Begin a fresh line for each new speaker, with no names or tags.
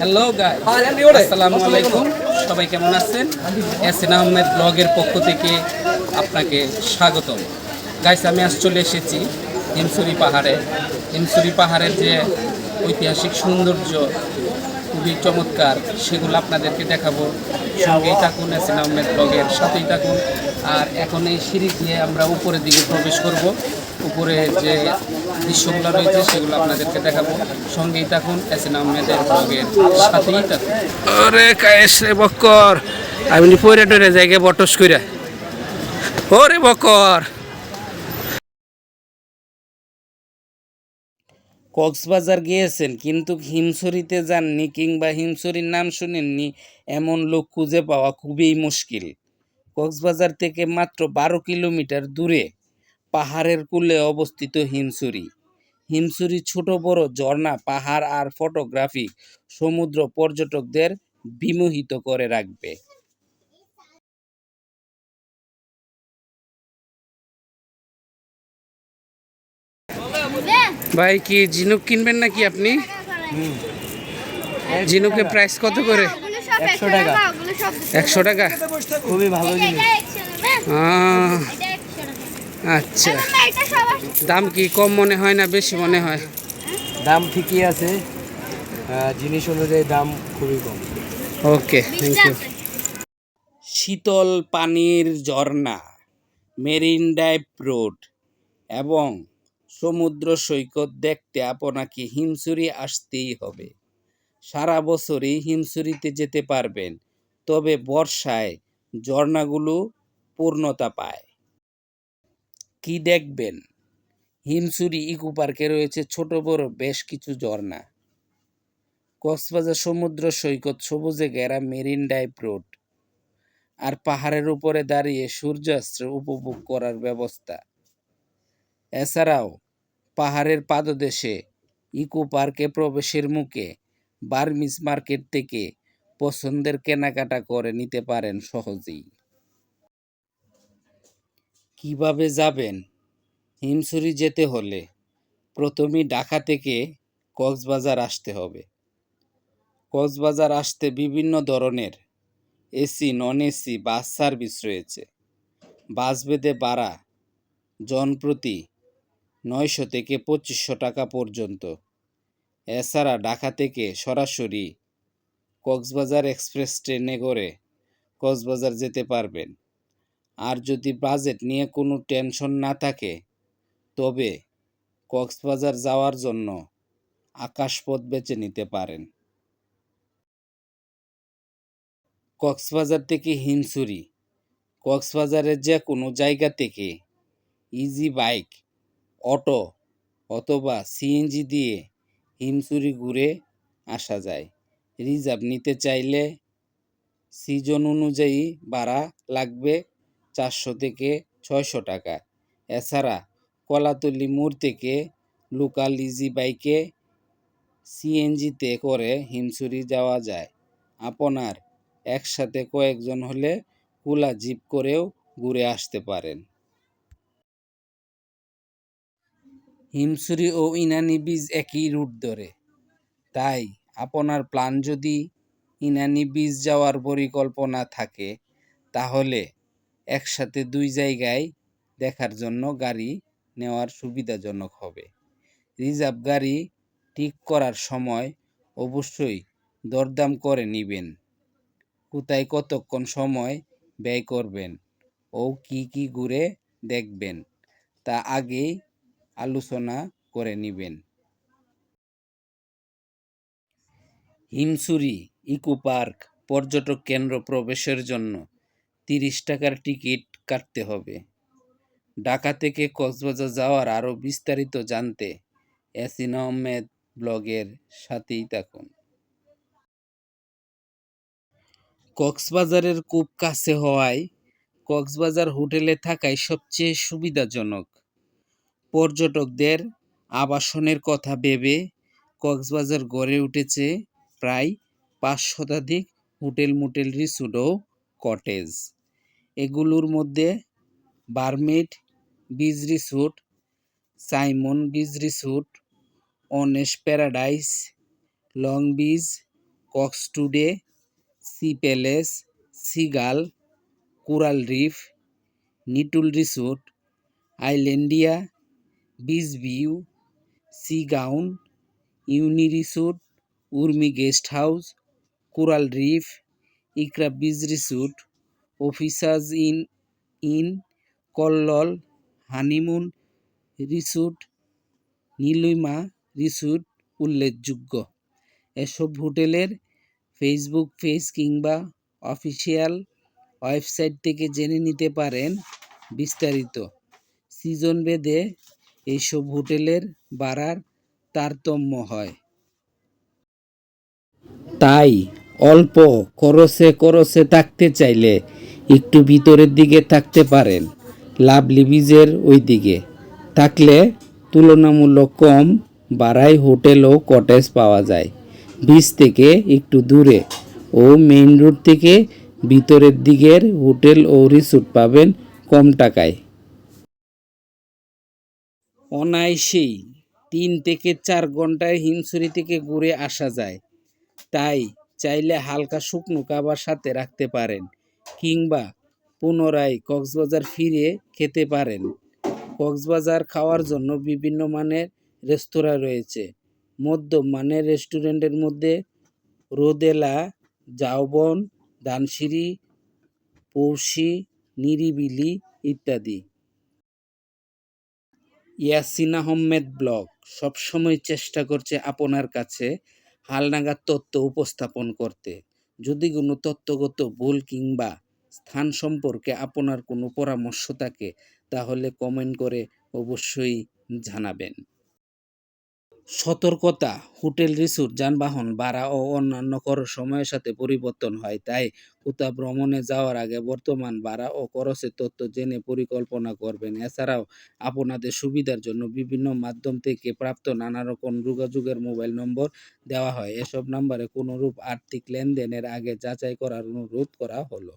Hello guys, আসসালামু আলাইকুম। সবাই কেমন আছেন? এসএন আহমেদ ব্লগের পক্ষ থেকে আপনাকে স্বাগতম। গাইস, আমি আজ চলে এসেছি হিমছড়ি পাহাড়ে। হিমছড়ি পাহাড়ের যে ঐতিহাসিক সৌন্দর্য খুবই চমৎকার, সেগুলো আপনাদেরকে দেখাবো। সঙ্গেই থাকুন, এসএন আহমেদ ব্লগের সাথেই থাকুন। আর এখন এই সিঁড়ি দিয়ে আমরা উপরের দিকে প্রবেশ করব। উপরে যে দৃশ্যগুলো রয়েছে সেগুলো আপনাদেরকে দেখাবো। সঙ্গেই থাকুন, এসএন আহমেদের ব্লগের সাথেই থাকুন। ওরে কায়েস রে বক্কর, আমি পরে টরে জায়গায় বটস কইরা। ওরে বক্কর, কক্সবাজার গিয়েছেন কিন্তু হিমছড়িতে যাননি কিংবা হিমছড়ির নাম শুনেননি এমন লোক খুঁজে পাওয়া খুবই মুশকিল। কক্সবাজার থেকে মাত্র 12 কিলোমিটার দূরে পাহাড়ের কূলে অবস্থিত হিমছড়ি। হিমছড়ি ছোট বড় ঝর্ণা, পাহাড় আর ফটোগ্রাফি সমুদ্র পর্যটকদের বিমোহিত করে রাখবে। ভাই, কি ঝিনুক কিনবেন নাকি আপনি? ঝিনুকের প্রাইস কত করে?
100 টাকা।
100 টাকা?
খুবই ভালো জিনিস।
আচ্ছা, দাম কি কম মনে হয় না বেশি মনে হয়?
দাম ঠিকই আছে, জিনিস অনুযায়ী দাম খুবই কম।
ওকে, থ্যাংক ইউ। শীতল পানির ঝর্ণা, মেরিন ড্রাইভ রোড এবং সমুদ্র সৈকত দেখতে আপনাকে হিমছড়ি আসতেই হবে। সারা বছরই হিমছড়িতে যেতে পারবেন, তবে বর্ষায় ঝর্ণাগুলো পূর্ণতা পায়। কি দেখবেন? হিমছড়ি ইকো পার্কে রয়েছে ছোট বড় বেশ কিছু ঝর্ণা। কক্সবাজার সমুদ্র সৈকত, সবুজে ঘেরা মেরিন ড্রাইভ রোড আর পাহাড়ের উপরে দাঁড়িয়ে সূর্যাস্ত উপভোগ করার ব্যবস্থা। এছাড়াও পাহাড়ের পাদদেশে ইকো পার্কে প্রবেশের মুখে বার্মিজ মার্কেট থেকে পছন্দের কেনাকাটা করে নিতে পারেন সহজেই। কিভাবে যাবেন? হিমছড়ি যেতে হলে প্রথমেই ঢাকা থেকে কক্সবাজার আসতে হবে। কক্সবাজার আসতে বিভিন্ন ধরনের AC, non AC bus service রয়েছে। বাস ভেদে ভাড়া জনপ্রতি 900 থেকে 2500 টাকা পর্যন্ত। এছাড়া ঢাকা থেকে সরাসরি কক্সবাজার এক্সপ্রেস ট্রেনে করে কক্সবাজার যেতে পারবেন। আর যদি বাজেট নিয়ে কোনো টেনশন না থাকে, তবে কক্সবাজার যাওয়ার জন্য আকাশপথ বেছে নিতে পারেন। কক্সবাজার থেকে হিমছড়ি, কক্সবাজারের যে কোনো জায়গা থেকে ইজি বাইক, অটো অথবা সিএনজি দিয়ে হিমছড়ি ঘুরে আসা যায়। রিজার্ভ নিতে চাইলে সিজন অনুযায়ী ভাড়া লাগবে 400 থেকে 600 টাকা। এছাড়া কলাতলি মোড় থেকে লোকাল ইজি বাইকে সিএনজিতে করে হিমছড়ি যাওয়া যায়। আপনার একসাথে কয়েকজন হলে কুলা জিপ করেও ঘুরে আসতে পারেন। হিমছড়ি ও ইনানি বীচ একই রুট ধরে, তাই আপনার প্ল্যান যদি ইনানি বীচ যাওয়ার পরিকল্পনা থাকে, তাহলে একসাথে দুই জায়গায় দেখার জন্য গাড়ি নেওয়ার সুবিধাজনক হবে। রিজার্ভ গাড়ি ঠিক করার সময় অবশ্যই দরদাম করে নেবেন। কোথায় কতক্ষণ সময় ব্যয় করবেন ও কি ঘুরে দেখবেন তা আগেই আলোচনা করে নেবেন। হিমছড়ি ইকো পার্ক পর্যটক কেন্দ্র প্রবেশের জন্য 30 টাকার টিকিট কাটতে হবে। ঢাকা থেকে কক্সবাজার যাওয়ার আরও বিস্তারিত জানতে এসএন আহমেদ ব্লগের সাথেই থাকুন। কক্সবাজারের খুব কাছে হওয়ায় কক্সবাজার হোটেলে থাকাই সবচেয়ে সুবিধাজনক। পর্যটকদের আবাসনের কথা ভেবে কক্সবাজার গড়ে উঠেছে প্রায় 5 শতাধিক হোটেল, মোটেল, রিসোর্ট ও কটেজ। এগুলোর মধ্যে mermaid beach resort, Simon beach resort, অনেশ paradise, long beach, Cox today, sea palace, seagull, coral reef, Nitul resort, Islandia, beach view, sea crown, uni resort, Urmi guest house, coral reef, Iqra beach resort, officers inn, Kallol, honeymoon resort, Nilima resort উল্লেখযোগ্য। এসব হোটেলের Facebook page কিংবা official website থেকে জেনে নিতে পারেন বিস্তারিত। Season ভেদে এইসব হোটেলের ভাড়ার তারতম্য হয়। তাই অল্প খরচে থাকতে চাইলে একটু ভিতরের দিকে থাকতে পারেন। লাভলি বিচের ওই দিকে থাকলে তুলনামূলক কম ভাড়ায় হোটেল ও কটেজ পাওয়া যায়। বিচ থেকে একটু দূরে ও মেইন রোড থেকে ভিতরের দিকের হোটেল ও রিসোর্ট পাবেন কম টাকায়। অনায়াসেই 3 থেকে 4 ঘন্টায় হিমছড়ি থেকে ঘুরে আসা যায়। তাই চাইলে হালকা শুকনো খাবার সাথে রাখতে পারেন কিংবা পুনরায় কক্সবাজার ফিরে খেতে পারেন। কক্সবাজার খাওয়ার জন্য বিভিন্ন মানের রেস্তোরাঁ রয়েছে। মধ্যম মানের রেস্টুরেন্টের মধ্যে রোদেলা, জাউবন, ধানসিঁড়ি, পৌষি, নিরিবিলি ইত্যাদি। ইয়াসিন আহমেদ ব্লগ সবসময় চেষ্টা করছে আপনার কাছে হালনাগাদ তথ্য উপস্থাপন করতে। যদি কোনো তথ্যগত ভুল কিংবা স্থান সম্পর্কে আপনার কোনো পরামর্শ থাকে তাহলে কমেন্ট করে অবশ্যই জানাবেন। সতর্কতা, হোটেল রিসোর্ট যানবাহন ভাড়া ও অন্যান্য খরচ সময়ের সাথে পরিবর্তন হয়। তাই কোথাও ভ্রমণে যাওয়ার আগে বর্তমান ভাড়া ও খরচের তথ্য জেনে পরিকল্পনা করবেন। এছাড়াও আপনাদের সুবিধার জন্য বিভিন্ন মাধ্যম থেকে প্রাপ্ত নানা রকম যোগাযোগের মোবাইল নম্বর দেওয়া হয়। এসব নম্বরে কোনোরূপ আর্থিক লেনদেনের আগে যাচাই করার অনুরোধ করা হলো।